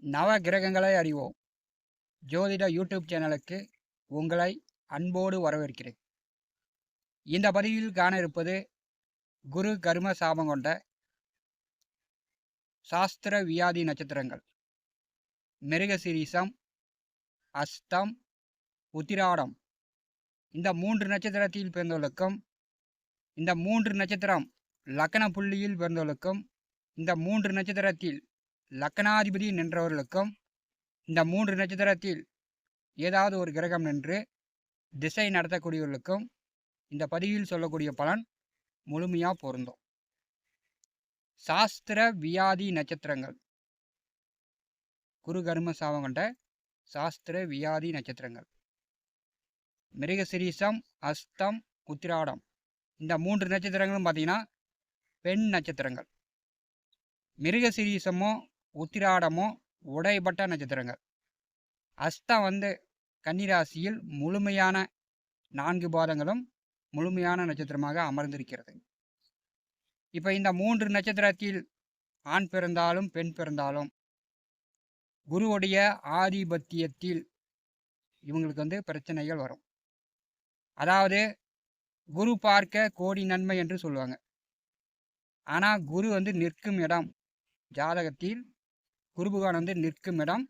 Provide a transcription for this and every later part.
நவ கிரகங்களை அறிவோம் ஜோதிட யூடியூப் சேனலுக்கு உங்களை அன்போடு வரவேற்கிறேன். இந்த பதிவில் காண இருப்பது குரு கர்ம சாபம் கொண்ட சாஸ்திர வியாதி நட்சத்திரங்கள் மிருகசீரிஷம், அஸ்தம், உத்திராடம். இந்த 3 நட்சத்திரத்தில் பிறந்தவர்களுக்கும், இந்த 3 நட்சத்திரம் லக்கண புள்ளியில் பிறந்தவர்களுக்கும், இந்த 3 நட்சத்திரத்தில் லக்கணாதிபதி நின்றவர்களுக்கும், இந்த 3 நட்சத்திரத்தில் ஏதாவது ஒரு கிரகம் நின்று திசை நடத்தக்கூடியவர்களுக்கும் இந்த பதிவில் சொல்லக்கூடிய பலன் முழுமையாக பொருந்தும். சாஸ்திர வியாதி நட்சத்திரங்கள் குரு கர்ம சாபம் கொண்ட சாஸ்திர வியாதி நட்சத்திரங்கள் மிருகசீரிஷம், அஸ்தம், உத்திராடம். இந்த 3 நட்சத்திரங்களும் பார்த்தீங்கன்னா பெண் நட்சத்திரங்கள். மிருகசீரிஷமோ உத்திராடமோ உடைப்பட்ட நட்சத்திரங்கள். அஸ்தம் கன்னிராசியில் முழுமையான 4 பாதங்களும் முழுமையான நட்சத்திரமாக அமர்ந்திருக்கிறது. இப்போ இந்த 3 நட்சத்திரத்தில் ஆண் பிறந்தாலும் பெண் பிறந்தாலும் குருவுடைய ஆதிபத்தியத்தில் இவங்களுக்கு பிரச்சனைகள் வரும். அதாவது குரு பார்க்க கோடி நன்மை என்று சொல்லுவாங்க. ஆனால் குரு நிற்கும் இடம், ஜாதகத்தில் குரு பகவான் நிற்கும் இடம்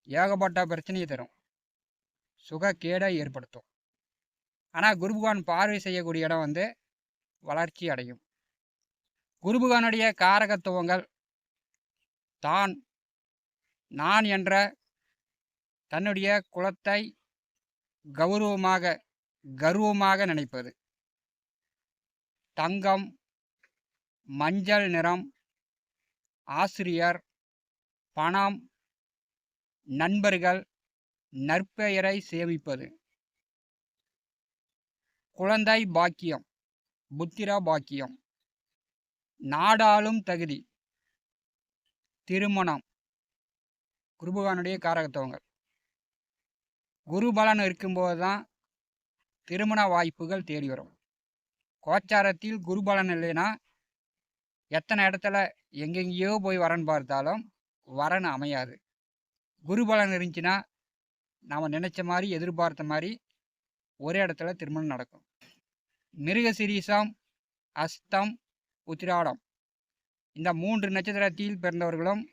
ஏகப்பட்ட பிரச்சனையை தரும், சுகக்கேடை ஏற்படுத்தும். ஆனால் குரு பகவான் பார்வை செய்யக்கூடிய இடம் வளர்ச்சி அடையும். குரு பகவானுடைய காரகத்துவங்கள் தான், நான் என்ற தன்னுடைய குலத்தை கர்வமாக நினைப்பது, தங்கம், மஞ்சள் நிறம், ஆசிரியர், பணம், நண்பர்கள், நற்பெயரை சேமிப்பது, குழந்தை பாக்கியம், புத்திர பாக்கியம், நாடாளும் தகுதி, திருமணம், குருபகவானுடைய காரகத்துவங்கள். குரு பலன் இருக்கும்போது தான் திருமண வாய்ப்புகள் தேடி வரும். கோச்சாரத்தில் குரு பலன் இல்லைன்னா எத்தனை இடத்துல எங்கெங்கேயோ போய் வரன் பார்த்தாலும் வரன் அமையாது. குரு பலன் இருந்துச்சுன்னா நாம் நினச்ச மாதிரி, எதிர்பார்த்த மாதிரி ஒரே இடத்துல திருமணம் நடக்கும். மிருகசீரிஷம், அஸ்தம், உத்திராடம். இந்த 3 நட்சத்திரத்தில் பிறந்தவர்களும்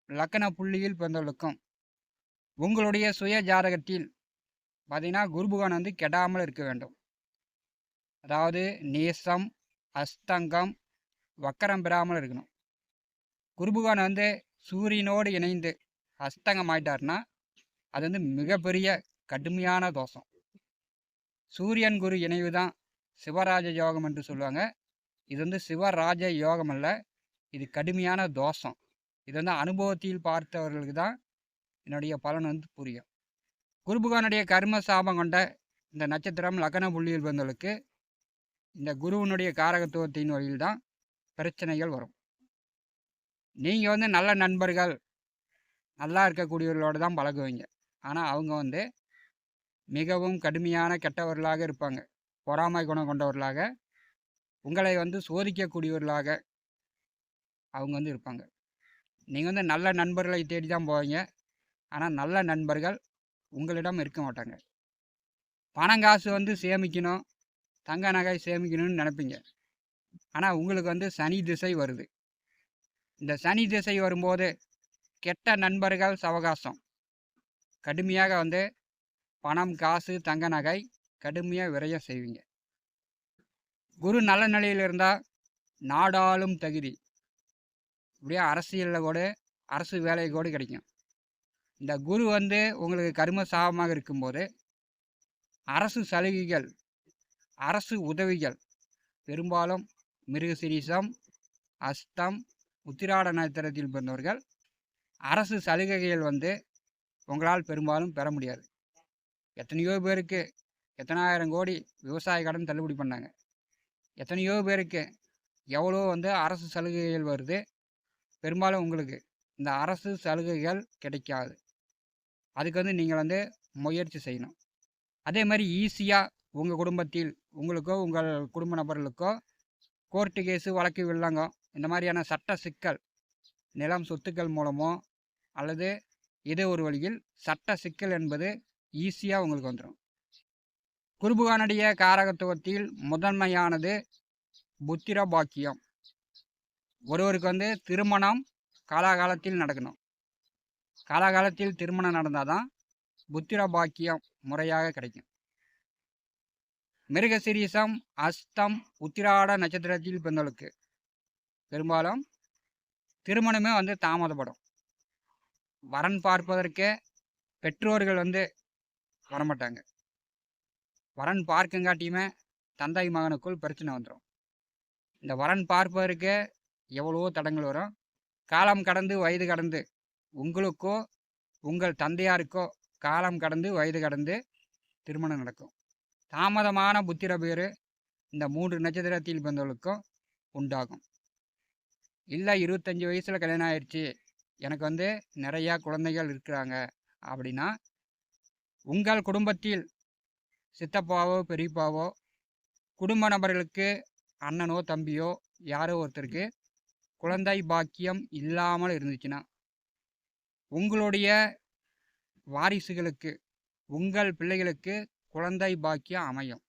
லக்கண புள்ளியில் பிறந்தவர்களுக்கும் உங்களுடைய சுய ஜாதகத்தில் பார்த்தீங்கன்னா குரு பகவான் கெடாமல் இருக்க வேண்டும். அதாவது நேசம், அஸ்தங்கம், வக்கரம் பெறாமல் இருக்கணும். குரு பகவான் சூரியனோடு இணைந்து அஸ்தங்கம் ஆயிட்டார்னா அது மிகப்பெரிய கடுமையான தோஷம். சூரியன் குரு இணைவு தான் சிவராஜ யோகம் என்று சொல்லுவாங்க. இது சிவராஜ யோகம் அல்ல, இது கடுமையான தோஷம். இது அனுபவத்தில் பார்த்தவர்களுக்கு தான் என்னுடைய பலன் புரியும். குரு பகவானுடைய கர்ம சாபம் கொண்ட இந்த நட்சத்திரம் லக்ன புள்ளியில் வந்தவர்களுக்கு இந்த குருவனுடைய காரகத்துவத்தின் வழியில் தான் பிரச்சனைகள் வரும். நீங்கள் நல்ல நண்பர்கள், நல்லா இருக்கக்கூடியவர்களோடு தான் பழகுவீங்க. ஆனால் அவங்க மிகவும் கடுமையான கெட்டவர்களாக இருப்பாங்க. பொறாமை குணம் கொண்டவர்களாக, உங்களை சோதிக்கக்கூடியவர்களாக அவங்க இருப்பாங்க. நீங்கள் நல்ல நண்பர்களை தேடி தான் போவீங்க. ஆனால் நல்ல நண்பர்கள் உங்களிடம் இருக்க மாட்டாங்க. பணங்காசு சேமிக்கணும், தங்க நகை சேமிக்கணும்னு நினைப்பீங்க. ஆனால் உங்களுக்கு சனி திசை வருது. இந்த சனி திசை வரும்போது கெட்ட நண்பர்கள் சவகாசம் கடுமையாக பணம், காசு, தங்க நகை கடுமையாக விரயம் செய்வீங்க. குரு நல்ல நிலையில் இருந்தால் நாடாளும் தகுதி, இப்படியே அரசியலில் கூட அரசு வேலை கூட கிடைக்கும். இந்த குரு உங்களுக்கு கர்ம சாபமாக இருக்கும்போது அரசு சலுகைகள், அரசு உதவிகள் பெரும்பாலும் மிருகசீரிஷம், அஸ்தம், உத்திராட நட்சத்திரத்தில் பிறந்தவர்கள் அரசு சலுகைகள் உங்களால் பெரும்பாலும் பெற முடியாது. எத்தனையோ பேருக்கு எத்தனாயிரம் கோடி விவசாய கடன் தள்ளுபடி பண்ணாங்க. எத்தனையோ பேருக்கு எவ்வளோ அரசு சலுகைகள் வருது. பெரும்பாலும் உங்களுக்கு இந்த அரசு சலுகைகள் கிடைக்காது. அதுக்கு நீங்கள் முயற்சி செய்யணும். அதே மாதிரி ஈஸியாக உங்கள் குடும்பத்தில் உங்களுக்கோ உங்கள் குடும்ப நபர்களுக்கோ கோர்ட்டு கேஸு, வழக்கு, வில்லங்கம், இந்த மாதிரியான சட்ட சிக்கல், நிலம் சொத்துக்கள் மூலமோ அல்லது ஏதோ ஒரு வழியில் சட்ட சிக்கல் என்பது ஈஸியாக உங்களுக்கு வந்துடும். குருபுகானுடைய காரகத்துவத்தில் முதன்மையானது புத்திர பாக்கியம். ஒருவருக்கு திருமணம் காலாகாலத்தில் நடக்கணும். காலாகாலத்தில் திருமணம் நடந்தால் தான் புத்திர பாக்கியம் முறையாக கிடைக்கும். மிருகசீரிஷம், அஸ்தம், உத்திராட நட்சத்திரத்தில் பிறந்தவர்களுக்கு பெரும்பாலும் திருமணமே தாமதப்படும். வரன் பார்ப்பதற்கு பெற்றோர்கள் வரமாட்டாங்க. வரன் பார்க்கங்காட்டியுமே தந்தை மகனுக்குள் பிரச்சனை வந்துடும். இந்த வரன் பார்ப்பதற்கு எவ்வளவோ தடங்கள் வரும். காலம் கடந்து வயது கடந்து உங்களுக்கோ உங்கள் தந்தையாருக்கோ காலம் கடந்து வயது கடந்து திருமணம் நடக்கும். தாமதமான புத்திர பேர் இந்த 3 நட்சத்திரத்தில் பிறந்தவர்களுக்கும் உண்டாகும். இல்லை 25 வயசில் கல்யாணம் ஆயிடுச்சு, எனக்கு நிறையா குழந்தைகள் இருக்கிறாங்க அப்படின்னா, உங்கள் குடும்பத்தில் சித்தப்பாவோ பெரியப்பாவோ குடும்ப நபர்களுக்கு அண்ணனோ தம்பியோ யாரோ ஒருத்தருக்கு குழந்தை பாக்கியம் இல்லாமல் இருந்துச்சுன்னா, உங்களுடைய வாரிசுகளுக்கு உங்கள் பிள்ளைகளுக்கு குழந்தை பாக்கியம் அமையும்.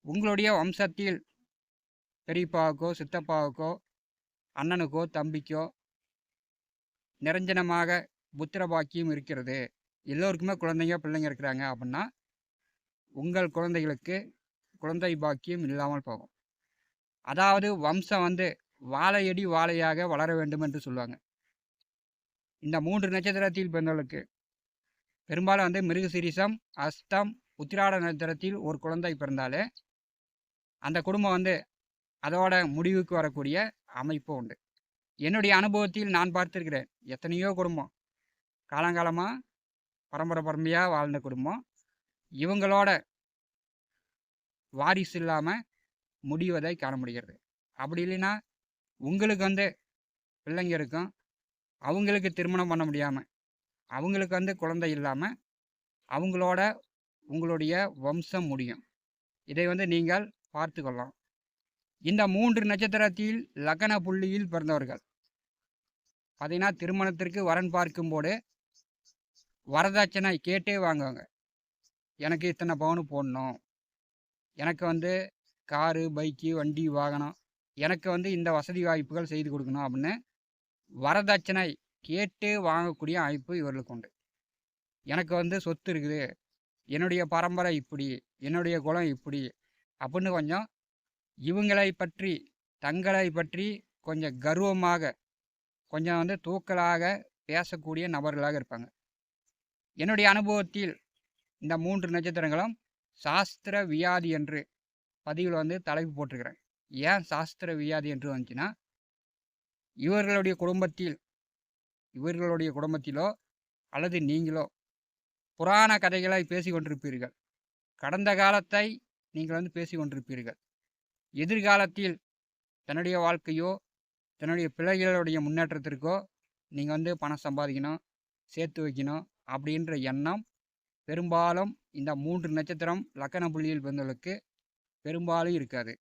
உங்களுடைய வம்சத்தில் பெரியப்பாவுக்கோ சித்தப்பாவுக்கோ அண்ணனுக்கோ தம்பிக்கோ நிரஞ்சனமாக புத்திர பாக்கியம் இருக்கிறது, எல்லோருக்குமே பிள்ளைங்க இருக்கிறாங்க அப்படின்னா, உங்கள் குழந்தைகளுக்கு குழந்தை பாக்கியம் இல்லாமல் போகும். அதாவது வம்சம் வாழையடி வாழையாக வளர வேண்டும் என்று சொல்லுவாங்க. இந்த 3 நட்சத்திரத்தில் பிறந்தவர்களுக்கு பெரும்பாலும் மிருகசீரிஷம், அஸ்தம், உத்திராட நட்சத்திரத்தில் ஒரு குழந்தை பிறந்தாலே அந்த குடும்பம் அதோட முடிவுக்கு வரக்கூடிய அமைப்பு உண்டு. என்னுடைய அனுபவத்தில் நான் பார்த்துருக்கிறேன். எத்தனையோ குடும்பம் காலங்காலமாக பரம்பரையாக வாழ்ந்த குடும்பம் இவங்களோட வாரிசு இல்லாமல் முடிவதை காண முடிகிறது. அப்படி இல்லைன்னா உங்களுக்கு பிள்ளைங்க இருக்கும், அவங்களுக்கு திருமணம் பண்ண முடியாமல் அவங்களுக்கு குழந்தை இல்லாமல் அவங்களோட உங்களுடைய வம்சம் முடியும். இதை நீங்கள் பார்த்து கொள்ளலாம். இந்த 3 நட்சத்திரத்தில் லக்ன புள்ளியில் பிறந்தவர்கள் பார்த்தீங்கன்னா, திருமணத்திற்கு வரன் பார்க்கும்போது வரதட்சணை கேட்டே வாங்குவாங்க. எனக்கு இத்தனை பவுன் போடணும், எனக்கு காரு பைக்கு வண்டி வாகனம், எனக்கு இந்த வசதி வாய்ப்புகள் செய்து கொடுக்கணும் அப்படின்னு வரதட்சணை கேட்டு வாங்கக்கூடிய அமைப்பு இவர்களுக்கு உண்டு. எனக்கு சொத்து இருக்குது, என்னுடைய பரம்பரை இப்படி, என்னுடைய குலம் இப்படி அப்படின்னு கொஞ்சம் இவங்களை பற்றி தங்களை பற்றி கொஞ்சம் கர்வமாக கொஞ்சம் தூக்கலாக பேசக்கூடிய நபர்களாக இருப்பாங்க. என்னுடைய அனுபவத்தில் இந்த 3 நட்சத்திரங்களும் சாஸ்திர வியாதி என்று பதிவில் தலைப்பு போட்டிருக்கிறேன். ஏன் சாஸ்திர வியாதி என்று வந்துச்சுன்னா, இவர்களுடைய குடும்பத்திலோ அல்லது நீங்களோ புராண கதைகளை பேசி கொண்டிருப்பீர்கள். கடந்த காலத்தை நீங்கள் பேசி கொண்டிருப்பீர்கள். எதிர்காலத்தில் தன்னுடைய வாழ்க்கையோ தன்னுடைய பிள்ளைகளுடைய முன்னேற்றத்திற்கோ நீங்கள் பணம் சம்பாதிக்கணும், சேர்த்து வைக்கணும் அப்படின்ற எண்ணம் பெரும்பாலும் இந்த 3 நட்சத்திரம் லக்ன புள்ளியில் பிறந்தவர்களுக்கு பெரும்பாலும் இருக்காது.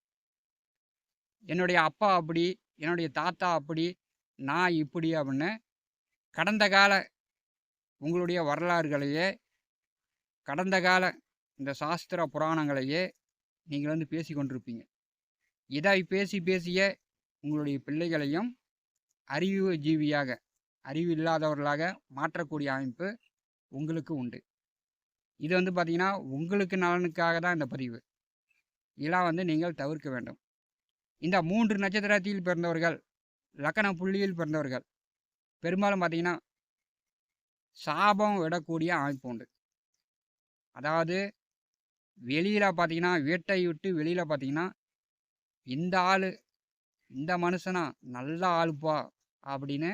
என்னுடைய அப்பா அப்படி, என்னுடைய தாத்தா அப்படி, நான் இப்படி அப்படின்னு கடந்த கால உங்களுடைய வரலாறுகளையே, கடந்த கால இந்த சாஸ்திர புராணங்களையே நீங்கள் பேசி கொண்டிருப்பீங்க. இதை பேசிய உங்களுடைய பிள்ளைகளையும் அறிவு ஜீவியாக, அறிவு இல்லாதவர்களாக மாற்றக்கூடிய அமைப்பு உங்களுக்கு உண்டு. இது பார்த்தீங்கன்னா, உங்களுக்கு நலனுக்காக தான் இந்த பதிவு. இதெல்லாம் நீங்கள் தவிர்க்க வேண்டும். இந்த 3 நட்சத்திரத்தில் பிறந்தவர்கள், லக்ன புள்ளியில் பிறந்தவர்கள் பெரும்பாலும் பார்த்தீங்கன்னா சாபம் விடக்கூடிய அமைப்பு உண்டு. அதாவது வெளியில் பார்த்தீங்கன்னா, வீட்டை விட்டு வெளியில் பார்த்தீங்கன்னா, இந்த ஆள் இந்த மனுஷனா நல்ல ஆளுப்பா அப்படின்னு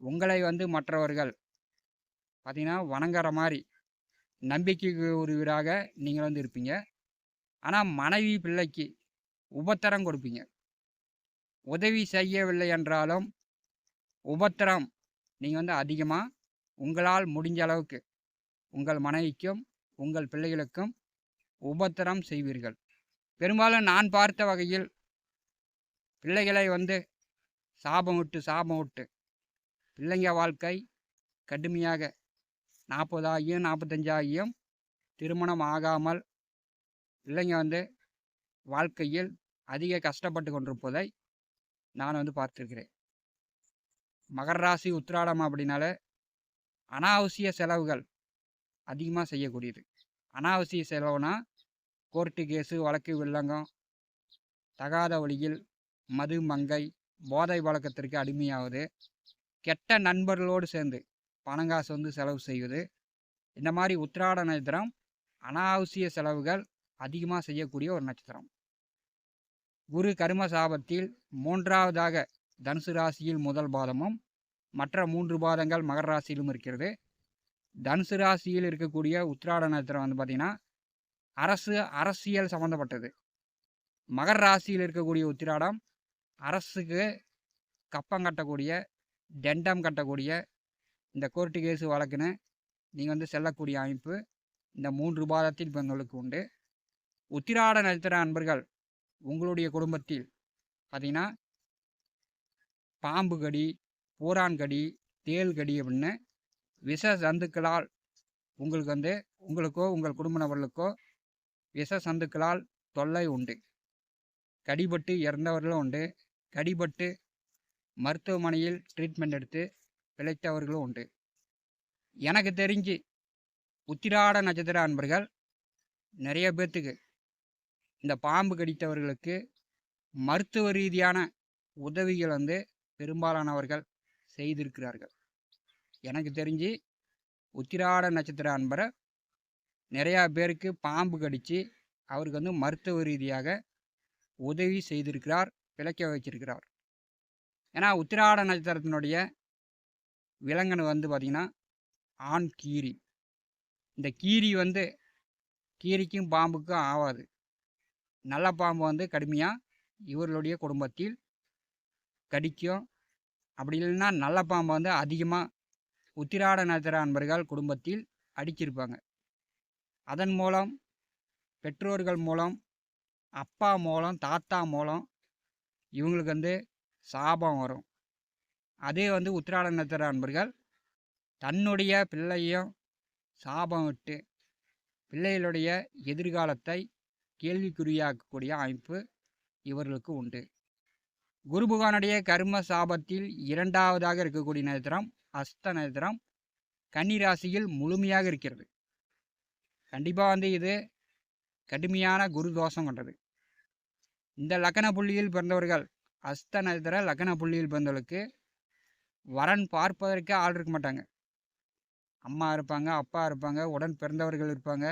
உங்களை மற்றவர்கள் பார்த்தீங்கன்னா வணங்குற மாதிரி நம்பிக்கைக்கு உரியவராக நீங்கள் இருப்பீங்க. ஆனால் மனைவி பிள்ளைக்கு உபத்திரம் கொடுப்பீங்க. உதவி செய்யவில்லை என்றாலும் உபத்திரம் நீங்கள் அதிகமாக உங்களால் முடிஞ்ச அளவுக்கு உங்கள் மனைவிக்கும் உங்கள் பிள்ளைகளுக்கும் உபத்திரம் செய்வீர்கள். பெரும்பாலும் நான் பார்த்த வகையில் பிள்ளைகளை சாபம் விட்டு பிள்ளைங்க வாழ்க்கை கடுமையாக 40 ஆகியும் 45 ஆகியும் திருமணம் ஆகாமல் பிள்ளைங்க வந்து வாழ்க்கையில் அதிக கஷ்டப்பட்டு கொண்டிருப்பதை நான் வந்து பார்த்துருக்கிறேன். மகர ராசி உத்திராடம் அப்படின்னாலே அனாவசிய செலவுகள் அதிகமாக செய்யக்கூடியது. அனாவசிய செலவுனா கோர்ட்டு கேஸு, வழக்கு, வில்லங்கம், தகாத வழியில் மது, மங்கை, போதை பழக்கத்திற்கு அடிமையாவது, கெட்ட நண்பர்களோடு சேர்ந்து பணங்காசு வந்து செலவு செய்வது, இந்த மாதிரி உத்திராட நட்சத்திரம் அனாவசிய செலவுகள் அதிகமாக செய்யக்கூடிய ஒரு நட்சத்திரம். குரு கர்ம சாபத்தில் 3வதாக தனுசு ராசியில் முதல் பாதமும் மற்ற 3 பாதங்கள் மகர ராசியிலும் இருக்கிறது. தனுசு ராசியில் இருக்கக்கூடிய உத்திராட நட்சத்திரம் வந்து பார்த்திங்கன்னா அரசியல் சம்மந்தப்பட்டது. மகர ராசியில் இருக்கக்கூடிய உத்திராடம் அரசுக்கு கப்பம் கட்டக்கூடிய, தண்டம் கட்டக்கூடிய, இந்த கோர்ட்டு கேஸு வழக்குன்னு நீங்கள் வந்து செல்லக்கூடிய அமைப்பு இந்த 3 பாதத்தில் பிறந்தவர்களுக்கு உண்டு. உத்திராட நட்சத்திர அன்பர்கள் உங்களுடைய குடும்பத்தில் பார்த்திங்கன்னா பாம்பு கடி, பூரான் கடி, தேள் கடி அப்படின்னு விஷ சந்துக்களால் உங்களுக்கு வந்து உங்களுக்கோ உங்கள் குடும்ப நபர்களுக்கோ விஷ சந்துக்களால் தொல்லை உண்டு. கடிபட்டு இறந்தவர்களும் உண்டு. கடிபட்டு மருத்துவமனையில் ட்ரீட்மெண்ட் எடுத்து பிழைத்தவர்களும் உண்டு. எனக்கு தெரிஞ்சு உத்திராட நட்சத்திர அன்பர்கள் நிறைய பேர்த்துக்கு இந்த பாம்பு கடித்தவர்களுக்கு மருத்துவ ரீதியான உதவிகள் வந்து பெரும்பாலானவர்கள் செய்திருக்கிறார்கள். எனக்கு தெரிஞ்சு உத்திராட நட்சத்திர அன்பரை நிறையா பேருக்கு பாம்பு கடித்து அவருக்கு வந்து மருத்துவ ரீதியாக உதவி செய்திருக்கிறார், பிழைக்க வச்சிருக்கிறார். ஏன்னா உத்திராட நட்சத்திரத்தினுடைய விலங்கனு வந்து பார்த்திங்கன்னா ஆண் கீரி. இந்த கீரி வந்து கீரிக்கும் பாம்புக்கும் ஆகாது. நல்ல பாம்பு வந்து கடுமையாக இவர்களுடைய குடும்பத்தில் கடிக்கும். அப்படி இல்லைன்னா நல்ல பாம்பை வந்து அதிகமாக உத்திராட நட்சத்திர அன்பர்கள் குடும்பத்தில் அடிச்சிருப்பாங்க. அதன் மூலம் பெற்றோர்கள் மூலம், அப்பா மூலம், தாத்தா மூலம் இவங்களுக்கு வந்து சாபம் வரும். அதே வந்து உத்திராட நட்சத்திர அன்பர்கள் தன்னுடைய பிள்ளையும் சாபம் விட்டு பிள்ளைகளுடைய எதிர்காலத்தை கேள்விக்குறியாக்கக்கூடிய அமைப்பு இவர்களுக்கு உண்டு. குரு பகவானுடைய கர்ம சாபத்தில் 2வதாக இருக்கக்கூடிய நட்சத்திரம் அஸ்த நட்சத்திரம் கன்னி ராசியில் முழுமையாக இருக்கிறது. கண்டிப்பாக வந்து இது கடுமையான குரு தோஷம் கொண்டது. இந்த லக்ன புள்ளியில் பிறந்தவர்கள் அஸ்த நட்சத்திர லக்ன புள்ளியில் பிறந்தவர்களுக்கு வரன் பார்ப்பதற்கு ஆள் இருக்க மாட்டாங்க. அம்மா இருப்பாங்க, அப்பா இருப்பாங்க, உடன் பிறந்தவர்கள் இருப்பாங்க.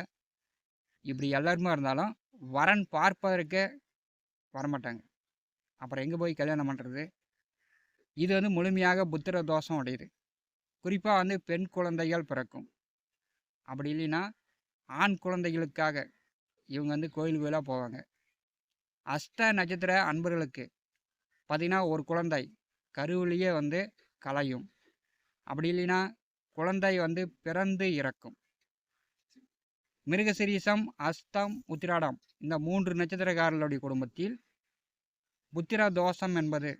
இப்படி எல்லாருமே இருந்தாலும் வரன் பார்ப்பதற்கு வரமாட்டாங்க. அப்புறம் எங்கே போய் கல்யாணம் பண்ணுறது? இது வந்து முழுமையாக புத்திர தோஷம் உடையது. குறிப்பாக வந்து பெண் குழந்தைகள் பிறக்கும். அப்படி இல்லைன்னா ஆண் குழந்தைகளுக்காக இவங்க வந்து கோயில் கோயிலாக போவாங்க. அஸ்த நட்சத்திர அன்பர்களுக்கு பார்த்திங்கன்னா ஒரு குழந்தை கருவிலேயே வந்து கலையும். அப்படி இல்லைன்னா குழந்தை வந்து பிறந்து இறக்கும். மிருகசீரிஷம், அஸ்தம், உத்திராடம் இந்த 3 நட்சத்திரக்காரர்களுடைய குடும்பத்தில் புத்திர தோஷம் என்பது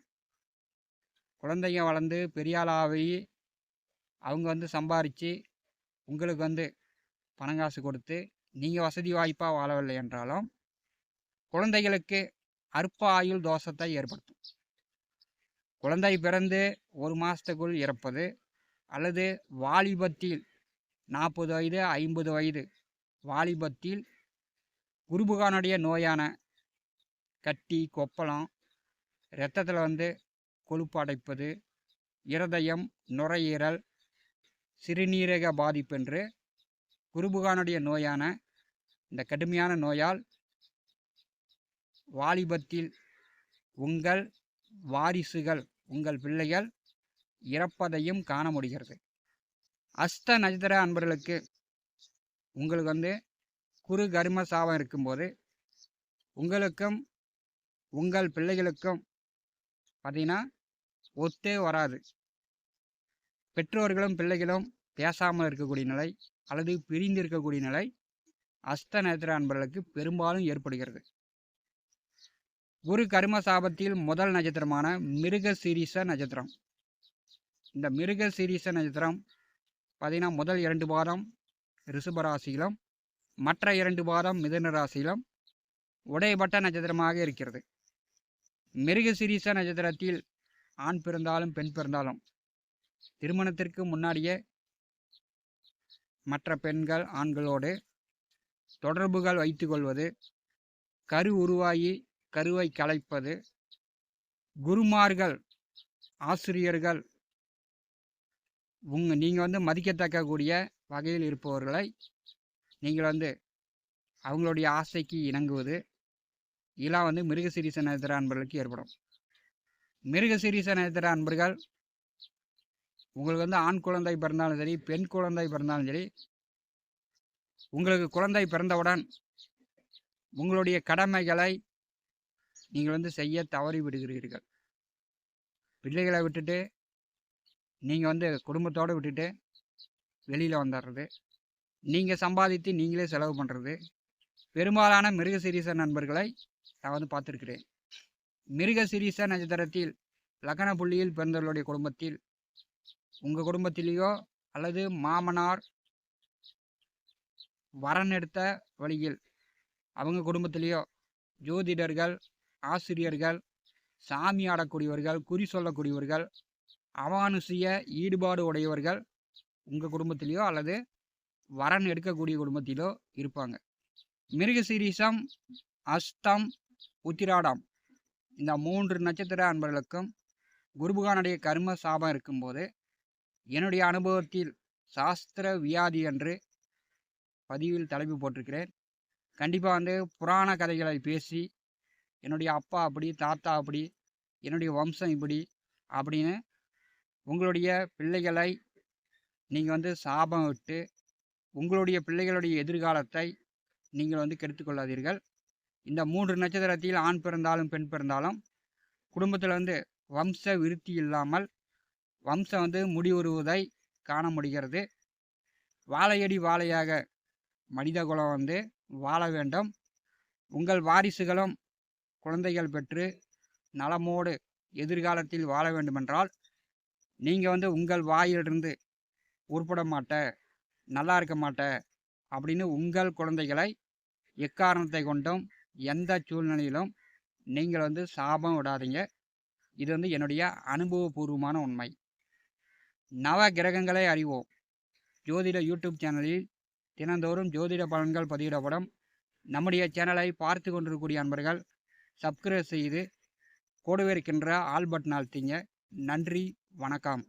குழந்தைங்க வளர்ந்து பெரியாளாகி அவங்க வந்து சம்பாரித்து உங்களுக்கு வந்து பணங்காசு கொடுத்து நீங்கள் வசதி வாய்ப்பாக வாழவில்லை என்றாலும் குழந்தைகளுக்கு அற்ப ஆயுள் தோஷத்தை ஏற்படுத்தும். குழந்தை பிறந்து 1 மாதத்துக்குள் இறப்பது அல்லது வாலிபத்தில் 40 வயது 50 வயது வாலிபத்தில் குருபகானுடைய நோயான கட்டி, கொப்பளம், இரத்தத்தில் வந்து கொழுப்பு அடைப்பது, இருதயம், நுரையீரல், சிறுநீரக பாதிப்பு என்று குருபகானுடைய நோயான இந்த கடுமையான நோயால் வாலிபத்தில் உங்கள் வாரிசுகள், உங்கள் பிள்ளைகள் இறப்பதையும் காண முடிகிறது. அஸ்த நட்சத்திர அன்பர்களுக்கு உங்களுக்கு வந்து குரு கர்ம சாபம் இருக்கும்போது உங்களுக்கும் உங்கள் பிள்ளைகளுக்கும் பார்த்திங்கன்னா ஒத்தே வராது. பெற்றோர்களும் பிள்ளைகளும் பேசாமல் இருக்கக்கூடிய நிலை அல்லது பிரிந்து இருக்கக்கூடிய நிலை அஸ்த நட்சத்திர அன்பர்களுக்கு பெரும்பாலும் ஏற்படுகிறது. குரு கர்ம சாபத்தில் முதல் நட்சத்திரமான மிருகசீரிஷ நட்சத்திரம். இந்த மிருகசீரிஷ நட்சத்திரம் பார்த்தீங்கன்னா முதல் 2 பாதம் ரிஷப ராசியிலும் மற்ற 2 பாதம் மிதுன ராசியிலும் உடையப்பட்ட நட்சத்திரமாக இருக்கிறது. மிருகசீரிஷ நட்சத்திரத்தில் ஆண் பிறந்தாலும் பெண் பிறந்தாலும் திருமணத்திற்கு முன்னாடியே மற்ற பெண்கள் ஆண்களோடு தொடர்புகள் வைத்துக்கொள்வது, கரு உருவாகி கருவை கலைப்பது, குருமார்கள் ஆசிரியர்கள் நீங்கள் மதிக்கத்தக்கக்கூடிய வகையில் இருப்பவர்களை நீங்கள் அவங்களுடைய ஆசைக்கு இணங்குவது, இதெல்லாம் மிருகசீரிஷ நட்சத்திர அன்பர்களுக்கு ஏற்படும். மிருகசீரிஷ நட்சத்திர அன்பர்கள் உங்களுக்கு ஆண் குழந்தை பிறந்தாலும் சரி, பெண் குழந்தை பிறந்தாலும் சரி, உங்களுக்கு குழந்தை பிறந்தவுடன் உங்களுடைய கடமைகளை நீங்கள் செய்ய தவறி விடுகிறீர்கள். பிள்ளைகளை விட்டுட்டு நீங்கள் குடும்பத்தோடு விட்டுட்டு வெளியில் வந்துடுறது, நீங்கள் சம்பாதித்து நீங்களே செலவு பண்ணுறது, பெரும்பாலான மிருகசீரிஷ நண்பர்களை நான் பார்த்துருக்கிறேன். மிருகசீரிஷ நட்சத்திரத்தில் லக்ன புள்ளியில் பிறந்தவர்களுடைய குடும்பத்தில், உங்கள் குடும்பத்திலேயோ அல்லது மாமனார் வரன் எடுத்த வழியில் அவங்க குடும்பத்திலேயோ ஜோதிடர்கள், ஆசிரியர்கள், சாமி ஆடக்கூடியவர்கள், குறி சொல்லக்கூடியவர்கள், அமானுஷிய ஈடுபாடு உடையவர்கள் உங்கள் குடும்பத்திலேயோ அல்லது வரன் எடுக்கக்கூடிய குடும்பத்திலோ இருப்பாங்க. மிருகசீரிஷம், அஸ்தம், உத்திராடம் இந்த 3 நட்சத்திர அன்பர்களுக்கும் குருபகவானுடைய கர்ம சாபம் இருக்கும்போது என்னுடைய அனுபவத்தில் சாஸ்திர வியாதி என்று பதிவில் தலைப்பு போட்டிருக்கிறேன். கண்டிப்பாக புராண கதைகளை பேசி என்னுடைய அப்பா அப்படி, தாத்தா அப்படி, என்னுடைய வம்சம் இப்படி அப்படின்னு உங்களுடைய பிள்ளைகளை நீங்கள் சாபம் விட்டு உங்களுடைய பிள்ளைகளுடைய எதிர்காலத்தை நீங்கள் கெடுத்துக்கொள்ளாதீர்கள். இந்த 3 நட்சத்திரத்தில் ஆண் பிறந்தாலும் பெண் பிறந்தாலும் குடும்பத்தில் வம்ச விருத்தி இல்லாமல் வம்சம் முடிவுறுவதை காண முடிகிறது. வாழையடி வாழையாக மனித குலம் வாழ வேண்டும். உங்கள் வாரிசுகளும் குழந்தைகள் பெற்று நலமோடு எதிர்காலத்தில் வாழ வேண்டுமென்றால் நீங்கள் உங்கள் வாயிலிருந்து உருப்பட மாட்ட, நல்லா இருக்க மாட்ட அப்படின்னு உங்கள் குழந்தைகளை எக்காரணத்தை கொண்டும் எந்த சூழ்நிலையிலும் நீங்கள் சாபம் விடாதீங்க. இது என்னுடைய அனுபவபூர்வமான உண்மை. நவ கிரகங்களை அறிவோம் ஜோதிட யூடியூப் சேனலில் தினந்தோறும் ஜோதிட பலன்கள் பதிவிடப்படும். நம்முடைய சேனலை பார்த்து கொண்டிருக்கக்கூடிய அன்பர்கள் சப்ஸ்கிரைப் செய்து கூடவே இருக்கின்ற ஆல் பட்டன் அழுத்திங்க. நன்றி, வணக்கம்.